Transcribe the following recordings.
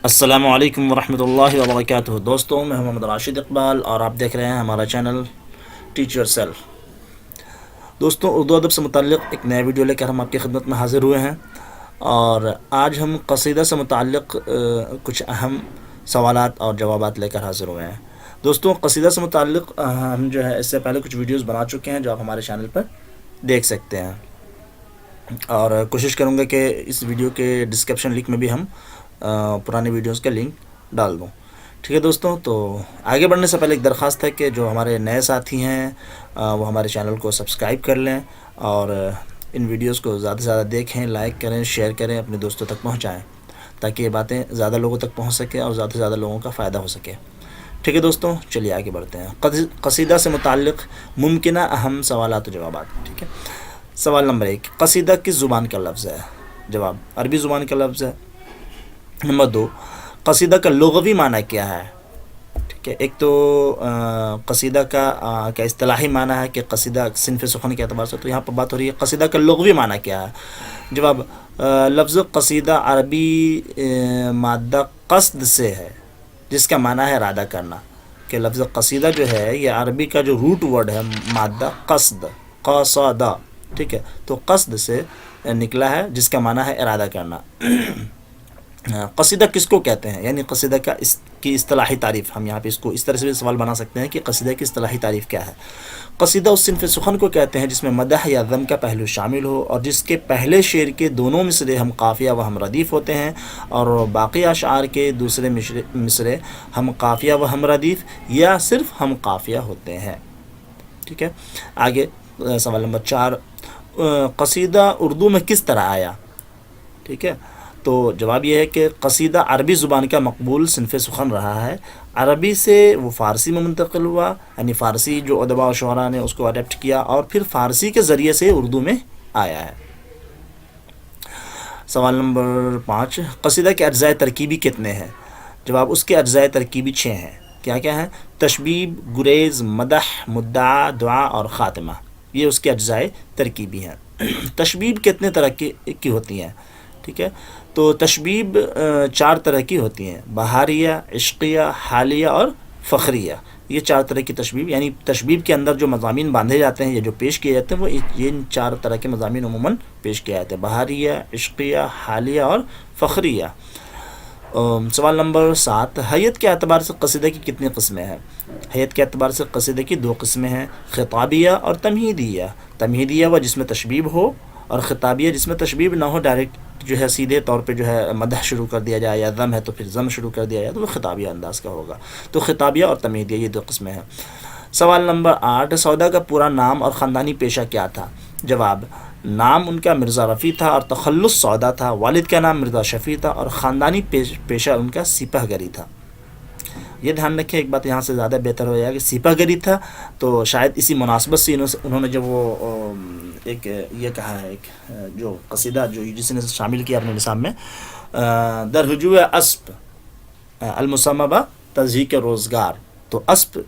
السلام علیکم ورحمۃ اللہ وبرکاتہ دوستوں، میں محمد راشد اقبال اور آپ دیکھ رہے ہیں ہمارا چینل ٹیچ یور سیلف۔ دوستوں، اردو ادب سے متعلق ایک نیا ویڈیو لے کر ہم آپ کی خدمت میں حاضر ہوئے ہیں، اور آج ہم قصیدہ سے متعلق کچھ اہم سوالات اور جوابات لے کر حاضر ہوئے ہیں۔ دوستوں، قصیدہ سے متعلق ہم جو ہے اس سے پہلے کچھ ویڈیوز بنا چکے ہیں جو آپ ہمارے چینل پر دیکھ سکتے ہیں، اور کوشش کروں گا کہ اس ویڈیو کے ڈسکرپشن لنک میں بھی ہم پرانے ویڈیوز کا لنک ڈال دوں۔ ٹھیک ہے دوستوں، تو آگے بڑھنے سے پہلے ایک درخواست ہے کہ جو ہمارے نئے ساتھی ہیں وہ ہمارے چینل کو سبسکرائب کر لیں، اور ان ویڈیوز کو زیادہ سے زیادہ دیکھیں، لائک کریں، شیئر کریں، اپنے دوستوں تک پہنچائیں، تاکہ یہ باتیں زیادہ لوگوں تک پہنچ سکیں اور زیادہ سے زیادہ لوگوں کا فائدہ ہو سکے۔ ٹھیک ہے دوستوں، چلیے آگے بڑھتے ہیں۔ قصیدہ سے متعلق ممکنہ اہم سوالات و جوابات۔ ٹھیک ہے، سوال نمبر 1، قصیدہ کس زبان کا لفظ ہے؟ جواب، عربی زبان کا لفظ ہے۔ نمبر 2، قصیدہ کا لغوی معنی کیا ہے؟ ٹھیک ہے، ایک تو قصیدہ کا اصطلاحی معنی ہے کہ قصیدہ صنف سخن کے اعتبار سے، تو یہاں پر بات ہو رہی ہے قصیدہ کا لغوی معنی کیا ہے؟ جواب، لفظ قصیدہ عربی مادہ قصد سے ہے، جس کا معنی ہے ارادہ کرنا، کہ لفظ قصیدہ جو ہے یہ عربی کا جو روٹ ورڈ ہے مادہ قصد، قصدہ، ٹھیک ہے، تو قصد سے نکلا ہے، جس کا معنی ہے ارادہ کرنا۔ قصیدہ کس کو کہتے ہیں؟ یعنی قصیدہ کی اصطلاحی تعریف، ہم یہاں پہ اس کو اس طرح سے بھی سوال بنا سکتے ہیں کہ قصیدہ کی اصطلاحی تعریف کیا ہے؟ قصیدہ اس صنف سخن کو کہتے ہیں جس میں مدح یا ذم کا پہلو شامل ہو، اور جس کے پہلے شعر کے دونوں مصرے ہم قافیہ و ہم ردیف ہوتے ہیں، اور باقی اشعار کے دوسرے مصرے ہم قافیہ و ہم ردیف یا صرف ہم قافیہ ہوتے ہیں۔ ٹھیک ہے، آگے سوال نمبر 4، قصیدہ اردو میں کس طرح آیا؟ ٹھیک ہے، تو جواب یہ ہے کہ قصیدہ عربی زبان کا مقبول صنف سخن رہا ہے، عربی سے وہ فارسی میں منتقل ہوا، یعنی فارسی جو ادباء و شعراء نے اس کو اڈیپٹ کیا، اور پھر فارسی کے ذریعے سے اردو میں آیا ہے۔ سوال نمبر 5، قصیدہ کے اجزاء ترکیبی کتنے ہیں؟ جواب، اس کے اجزاء ترکیبی 6 ہیں۔ کیا کیا ہیں؟ تشبیب، گریز، مدح، مدعا، دعا اور خاتمہ، یہ اس کے اجزاء ترکیبی ہیں۔ تشبیب کتنے طرح کی ہوتی ہیں؟ ٹھیک ہے، تو تشبیب 4 طرح کی ہوتی ہیں، بہاریہ، عشقیہ، حالیہ اور فخریہ، یہ 4 طرح کی تشبیب، یعنی تشبیب کے اندر جو مضامین باندھے جاتے ہیں یا جو پیش کیے جاتے ہیں وہ ان 4 طرح کے مضامین عموماً پیش کیے جاتے ہیں، بہاریہ، عشقیہ، حالیہ اور فخریہ۔ سوال نمبر 7، حیت کے اعتبار سے قصیدہ کی کتنی قسمیں ہیں؟ حیت کے اعتبار سے قصیدہ کی 2 قسمیں ہیں، خطابیہ اور تمہیدیہ۔ تمہیدیہ وہ جس میں تشبیب ہو، اور خطابیہ جس میں تشبیب نہ ہو، ڈائریکٹ جو ہے سیدھے طور پہ جو ہے مدح شروع کر دیا جائے، یا ذم ہے تو پھر ذم شروع کر دیا جائے، تو وہ خطابیہ انداز کا ہوگا۔ تو خطابیہ اور تمہیدیہ یہ 2 قسمیں ہیں۔ سوال نمبر 8، سودا کا پورا نام اور خاندانی پیشہ کیا تھا؟ جواب، نام ان کا مرزا رفیع تھا اور تخلص سودا تھا، والد کا نام مرزا شفیع تھا اور خاندانی پیشہ ان کا سپہ گری تھا۔ یہ دھیان رکھیں، ایک بات یہاں سے زیادہ بہتر ہو جائے کہ سپہ گری تھا، تو شاید اسی مناسبت سے انہوں نے جب وہ ایک یہ کہا ہے، ایک جو قصیدہ جو جس نے شامل کیا اپنے نصاب میں، در ہجوء اسب المسمى تضحیک روزگار، تو اسب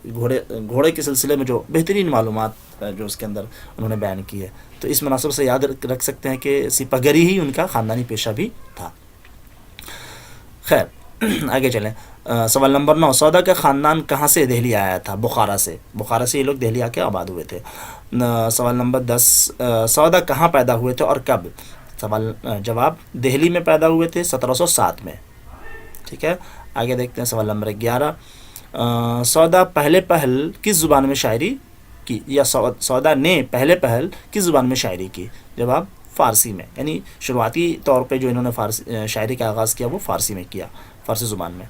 گھوڑے کے سلسلے میں جو بہترین معلومات جو اس کے اندر انہوں نے بیان کی ہے، تو اس مناسبت سے یاد رکھ سکتے ہیں کہ سپہ گری ہی ان کا خاندانی پیشہ بھی تھا۔ خیر، آگے چلیں۔ سوال نمبر 9، سودا کا خاندان کہاں سے دہلی آیا تھا؟ بخارا سے۔ بخارا سے یہ لوگ دہلی آ کے آباد ہوئے تھے۔ سوال نمبر 10، سودا کہاں پیدا ہوئے تھے اور کب؟ جواب، دہلی میں پیدا ہوئے تھے 1707 میں۔ ٹھیک ہے، آگے دیکھتے ہیں سوال نمبر 11، سودا پہلے پہل کس زبان میں شاعری کی، یا سودا نے پہلے پہل کس زبان میں شاعری کی؟ جواب، فارسی میں، یعنی شروعاتی طور پہ جو انہوں نے شاعری کا آغاز کیا وہ فارسی میں کیا، فارسی زبان میں۔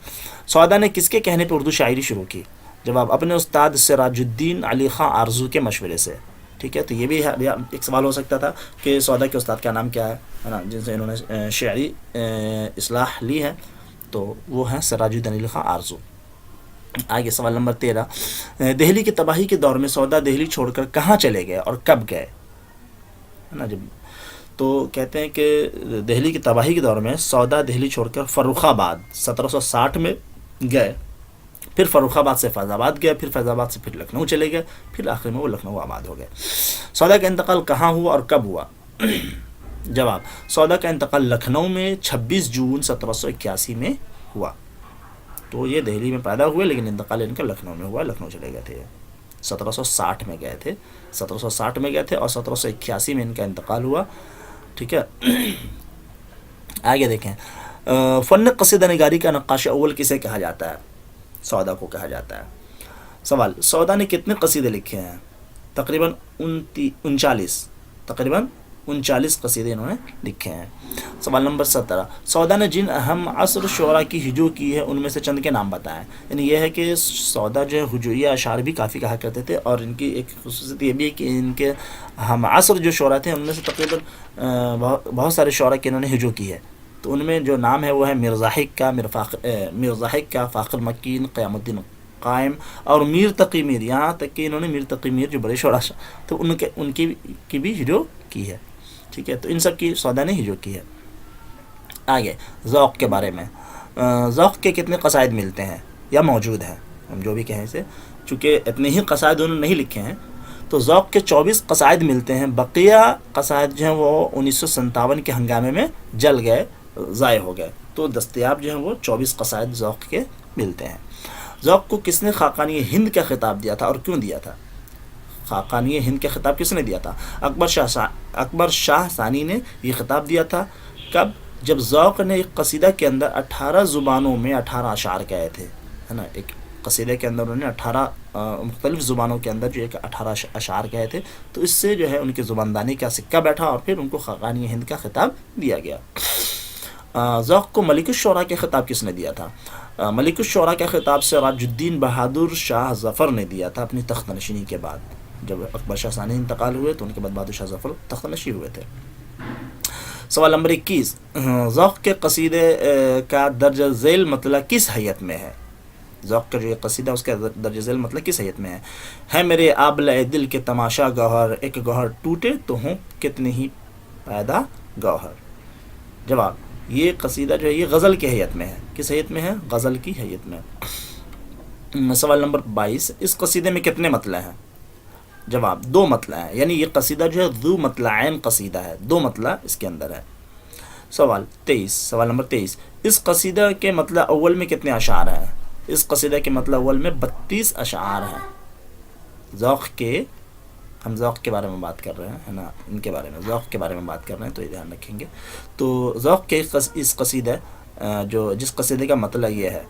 سودا نے کس کے کہنے پہ اردو شاعری شروع کی؟ جواب، اپنے استاد سراج الدین علی خاں آرزو کے مشورے سے۔ ٹھیک ہے، تو یہ بھی ایک سوال ہو سکتا تھا کہ سودا کے استاد کا نام کیا ہے نا، جن سے انہوں نے شعری اصلاح لی ہے، تو وہ ہیں سراج الدین علی خاں آرزو۔ آگے سوال نمبر 13، دہلی کی تباہی کے دور میں سودا دہلی چھوڑ کر کہاں چلے گئے اور کب گئے؟ نا جب تو کہتے ہیں کہ دہلی کی تباہی کے دور میں سودا دہلی چھوڑ کر فروخ آباد 1760 میں گئے، پھر فروخ آباد سے فیض آباد گئے، پھر فیض آباد سے پھر لکھنؤ چلے گئے، پھر آخر میں وہ لکھنؤ آباد ہو گئے۔ سودا کا انتقال کہاں ہوا اور کب ہوا؟ جواب، سودا کا انتقال لکھنؤ میں 26 جون 1781 میں ہوا. تو یہ دہلی میں پیدا ہوئے لیکن انتقال ان کا لکھنؤ میں ہوا, لکھنؤ چلے گئے تھے. 1760 میں گئے تھے, 1760 میں گئے تھے اور 1781 میں ان کا انتقال ہوا. ٹھیک ہے. آگے دیکھیں, فن قصیدہ نگاری کا نقاش اول کسے کہا جاتا ہے؟ سودا کو کہا جاتا ہے. سوال, سودا نے کتنے قصیدے لکھے ہیں؟ تقریباً 39 قصیدے انہوں نے لکھے ہیں. سوال نمبر 17, سودا نے جن اہم عصر شعراء کی ہجو کی ہے ان میں سے چند کے نام بتائیں. یعنی یہ ہے کہ سودا جو ہے ہجویہ اشعار بھی کافی کہا کرتے تھے, اور ان کی ایک خصوصیت یہ بھی ہے کہ ان کے ہم عصر جو شعراء تھے ان میں سے تقریباً بہت سارے شعراء کی انہوں نے ہجو کی ہے. تو ان میں جو نام ہے وہ ہے میر ضاحک کا, فاخر مکین, قیام الدین قائم اور میر تقی میر. یہاں تک کہ انہوں نے میر تقی میر جو بڑے شعراء تو ان کی بھی ہجو کی ہے. ٹھیک ہے. تو ان سب کی سودا نے ہجو کی ہے. آگے ذوق کے بارے میں, ذوق کے کتنے قصائد ملتے ہیں یا موجود ہیں؟ ہم جو بھی کہیں اسے, چونکہ اتنے ہی قصائد انہوں نے نہیں لکھے ہیں تو ذوق کے 24 قصائد ملتے ہیں. بقیہ قصائد جو ہیں وہ 1957 کے ہنگامے میں جل گئے, ضائع ہو گئے. تو دستیاب جو ہیں وہ 24 قصائد ذوق کے ملتے ہیں. ذوق کو کس نے خاقانی ہند کا خطاب دیا تھا اور کیوں دیا تھا؟ خاقانی ہند کا خطاب کس نے دیا تھا؟ اکبر شاہ ثانی نے یہ خطاب دیا تھا. کب؟ جب ذوق نے ایک قصیدہ کے اندر 18 زبانوں میں 18 اشعار کہے تھے, ہے نا. ایک قصیدے کے اندر انہوں نے 18 مختلف زبانوں کے اندر جو ایک 18 اشعار کہے تھے, تو اس سے جو ہے ان کی زباندانی کا سکہ بیٹھا اور پھر ان کو خاقانی ہند کا خطاب دیا گیا. ذوق کو ملک الشعراء کے خطاب کس نے دیا تھا؟ ملک الشعراء کا خطاب سراج الدین بہادر شاہ ظفر نے دیا تھا اپنی تخت نشینی کے بعد. جب اکبر شاہ ثانی انتقال ہوئے تو ان کے بعد بہادر شاہ ظفر تخت نشین ہوئے تھے. سوال نمبر 21, ذوق کے قصیدے کا درج ذیل مطلع کس حیت میں ہے؟ ذوق کا جو یہ قصیدہ اس کا درج ذیل مطلع کس حیت میں ہے میرے آبلۂ دل کے تماشا گوہر, ایک گوہر ٹوٹے تو ہوں کتنے ہی پیدا گوہر. جواب, یہ قصیدہ جو ہے یہ غزل کی حیت میں ہے. کس حیت میں ہے؟ غزل کی حیت میں. سوال نمبر 22, اس قصیدے میں کتنے مطلع ہیں؟ جواب, 2 مطلع ہیں. یعنی یہ قصیدہ جو ہے ذو مطلعین قصیدہ ہے, 2 مطلع اس کے اندر ہے. سوال نمبر 23, اس قصیدہ کے مطلع اول میں کتنے اشعار ہیں؟ اس قصیدہ کے مطلع اول میں 32 اشعار ہیں. ہم ذوق کے بارے میں بات کر رہے ہیں, ہے نا, ان کے بارے میں ذوق کے بارے میں بات کر رہے ہیں تو یہ دھیان رکھیں گے. تو ذوق کے اس قصیدہ جس قصیدے کا مطلع یہ ہے,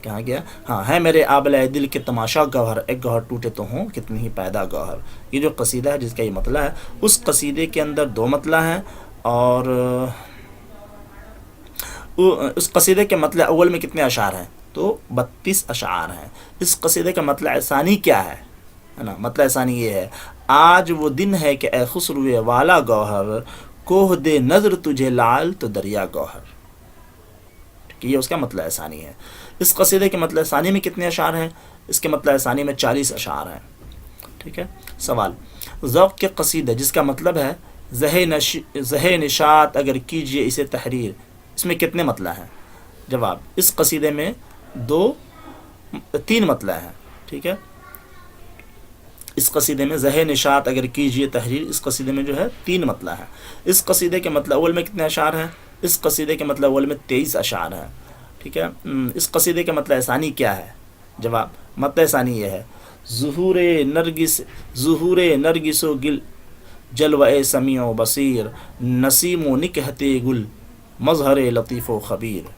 کہاں گیا, ہاں, ہے میرے آبلۂ دل کے تماشا گوہر, ایک گوہر ٹوٹے تو ہوں کتنی ہی پیدا گوہر. یہ جو قصیدہ ہے جس کا یہ مطلع ہے, اس قصیدے کے اندر 2 مطلع ہیں, اور اس قصیدے کے مطلع اول میں کتنے اشعار ہیں؟ تو 32 اشعار ہیں. اس قصیدے کا مطلع ثانی کیا ہے نا؟ مطلع ثانی یہ ہے, آج وہ دن ہے کہ اے خسروے والا گوہر, کوہ دے نظر تجھے لال تو دریا گوہر. یہ اس کا مطلع ثانی ہے. اس قصیدے کے مطلع ثانی میں کتنے اشعار ہیں؟ اس کے مطلع ثانی میں 40 اشعار ہیں. ٹھیک ہے. سوال, ذوق کے قصیدہ جس کا مطلب ہے زہ نشاط اگر کیجئے اسے تحریر, اس میں کتنے مطلع ہیں؟ جواب, اس قصیدے میں 3 مطلع ہیں. ٹھیک ہے. اس قصیدے میں زہ نشاط اگر کیجئے تحریر, اس قصیدے میں جو ہے 3 مطلع ہیں. اس قصیدے کے مطلع اول میں کتنے اشعار ہیں؟ اس قصیدے کے مطلع اول میں 23 اشعار ہیں. ٹھیک ہے. اس قصیدے کے مطلع ثانی کیا ہے؟ جواب, مطلع ثانی یہ ہے, ظہور نرگس و گل جلوہ سمیع و بصیر, نسیم و نکہت گل مظہر لطیف و خبیر.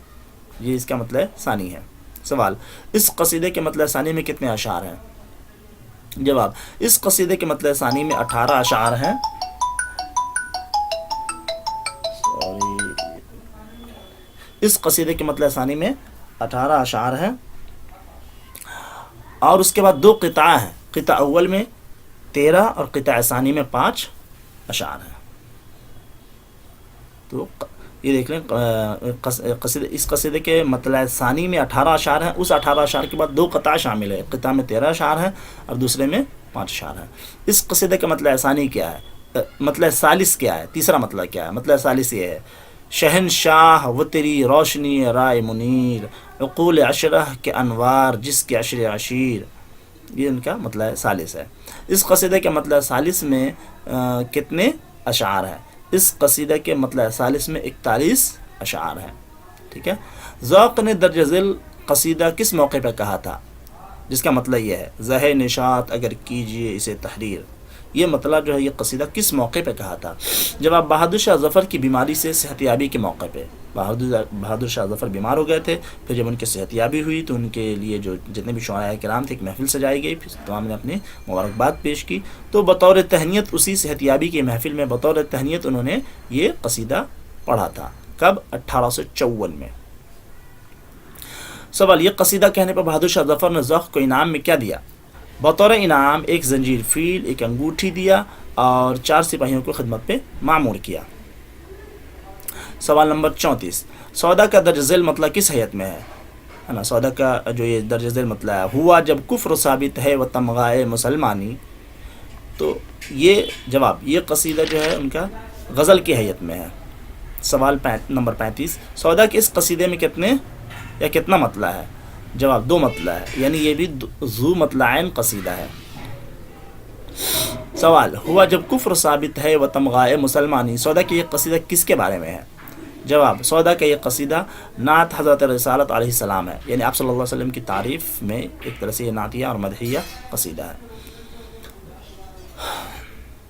یہ اس کا مطلع ثانی ہے. سوال, اس قصیدے کے مطلع ثانی میں کتنے اشعار ہیں؟ جواب, اس قصیدے کے مطلع ثانی میں 18 اشعار ہیں. اس قصیدے کے مطلع ثانی میں 18 اشعار ہیں, اور اس کے بعد 2 قطعہ ہیں. قطعہ اول میں 13 اور قطعہ ثانی میں 5 اشعار ہیں. تو یہ دیکھ لیں, اس قصیدے کے مطلع ثانی میں 18 اشعار ہیں. اس 18 اشعار کے بعد 2 قطعہ شامل ہے. قطعہ میں 13 اشعار ہیں اور دوسرے میں 5 اشعار ہیں. اس قصیدے کا مطلع ثانی کیا ہے؟ مطلع ثالث کیا ہے؟ تیسرا مطلع کیا ہے؟ مطلع ثالث یہ ہے, شہنشاہ وہ تیری روشنی رائے منیر, عقول عشرہ کے انوار جس کے عشر عشیر. یہ ان کا مطلع ثالث ہے. اس قصیدے کے مطلع ثالث میں کتنے اشعار ہیں؟ اس قصیدہ کے مطلع ثالث میں 41 اشعار ہیں. ٹھیک ہے. ذوق نے درج ذیل قصیدہ کس موقع پہ کہا تھا؟ جس کا مطلب یہ ہے زہ نشاط اگر کیجئے اسے تحریر، یہ مطلب جو ہے یہ قصیدہ کس موقع پہ کہا تھا؟ جواب بہادر شاہ ظفر کی بیماری سے صحت یابی کے موقع پہ. بہادر شاہ ظفر بیمار ہو گئے تھے، پھر جب ان کی صحت یابی ہوئی تو ان کے لیے جو جتنے بھی شعراء کرام تھے ایک محفل سجائی گئی، پھر تمام نے اپنی مبارکباد پیش کی. تو بطور تہنیت اسی صحت یابی کی محفل میں بطور تہنیت انہوں نے یہ قصیدہ پڑھا تھا. کب؟ 1854 میں. سوال، یہ قصیدہ کہنے پر بہادر شاہ ظفر نے ذوق کو انعام میں کیا دیا؟ بطور انعام ایک زنجیر فیل، ایک انگوٹھی دیا اور 4 سپاہیوں کو خدمت پہ معمور کیا. سوال نمبر 34، سودا کا درج ذیل مطلب کس حیت میں ہے نا؟ سودا کا جو یہ درج ذیل مطلب ہے ہوا جب کفر ثابت ہے و تمغائے مسلمانی. تو یہ جواب، یہ قصیدہ جو ہے ان کا غزل کی حیت میں ہے. سوال نمبر 35، سودا کے اس قصیدے میں کتنا مطلع ہے؟ جواب 2 مطلع ہے، یعنی یہ بھی ذو مطلعین قصیدہ ہے. سوال، ہوا جب کفر ثابت ہے و تمغائے مسلمانی، سودا کی یہ قصیدہ کس کے بارے میں ہے؟ جواب، سودا کا یہ قصیدہ نعت حضرت رسالت علیہ السلام ہے، یعنی آپ صلی اللہ علیہ وسلم کی تعریف میں ایک طرح سے یہ نعتیہ اور مدحیہ قصیدہ ہے.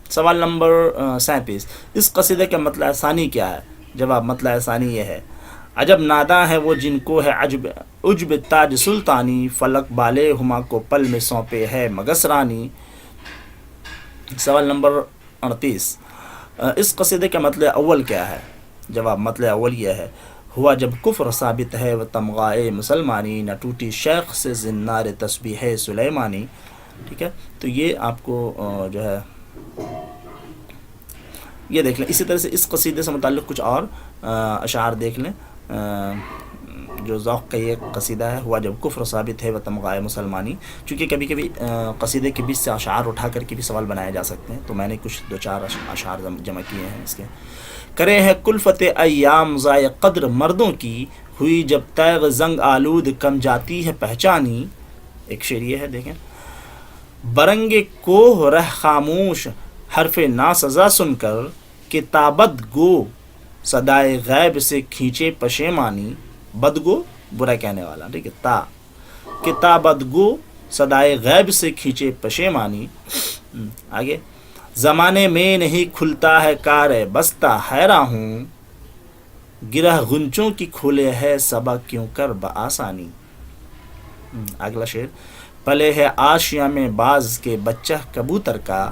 سوال نمبر 37، اس قصیدے کا مطلع ثانی کیا ہے؟ جواب، مطلع ثانی یہ ہے عجب ناداں ہے وہ جن کو ہے عجب تاج سلطانی، فلک بالے ہما کو پل میں سونپے ہے مگس رانی. سوال نمبر 38، اس قصیدے کا مطلع اول کیا ہے؟ جواب، مطلع اول یہ ہے ہوا جب کفر ثابت ہے و تمغائے مسلمانی، نہ ٹوٹی شیخ سے زنار تسبیح سلیمانی. ٹھیک ہے، تو یہ آپ کو جو ہے یہ دیکھ لیں. اسی طرح سے اس قصیدے سے متعلق کچھ اور اشعار دیکھ لیں. جو ذوق کا یہ قصیدہ ہے ہوا جب کفر ثابت ہے و تمغائے مسلمانی، چونکہ کبھی کبھی قصیدے کے بیچ سے اشعار اٹھا کر کے بھی سوال بنائے جا سکتے ہیں، تو میں نے کچھ 2-4 اشعار جمع کیے ہیں اس کے. کرے ہیں کلفت ایام ضائع قدر مردوں کی، ہوئی جب تیغ زنگ آلود کم جاتی ہے پہچانی. ایک شعر یہ ہے، دیکھیں، برنگ کوہ رہ خاموش حرف ناسزا سن کر، کتابت گو صدائے غیب سے کھینچے پشیمانی. بدگو برا کہنے والا، ٹھیک ہے، تا کتابت گو صدائے غیب سے کھینچے پشیمانی. آگے، زمانے میں نہیں کھلتا ہے کار بستہ حیراں ہوں، گرہ غنچوں کی کھلے ہے سبق کیوں کر بآسانی. اگلا شعر، پلے ہے آشیاں میں باز کے بچہ کبوتر کا،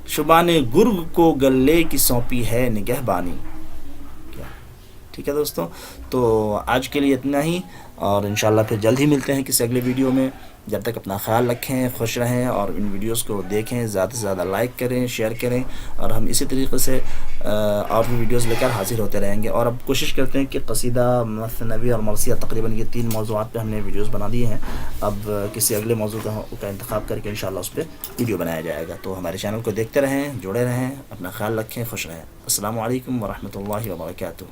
شبان گرگ کو گلے کی سونپی ہے نگہبانی. ٹھیک ہے دوستوں، تو آج کے لیے اتنا ہی، اور انشاءاللہ پھر جلد ہی ملتے ہیں کسی اگلے ویڈیو میں. جب تک اپنا خیال رکھیں، خوش رہیں، اور ان ویڈیوز کو دیکھیں، زیادہ سے زیادہ لائک کریں، شیئر کریں، اور ہم اسی طریقے سے اور بھی ویڈیوز لے کر حاضر ہوتے رہیں گے. اور اب کوشش کرتے ہیں کہ قصیدہ، مثنوی اور مرثیہ، تقریباً یہ 3 موضوعات پہ ہم نے ویڈیوز بنا دیے ہیں. اب کسی اگلے موضوع کا انتخاب کر کے انشاءاللہ اس پہ ویڈیو بنایا جائے گا. تو ہمارے چینل کو دیکھتے رہیں، جڑے رہیں، اپنا خیال رکھیں، خوش رہیں. السلام علیکم ورحمۃ اللہ وبرکاتہ.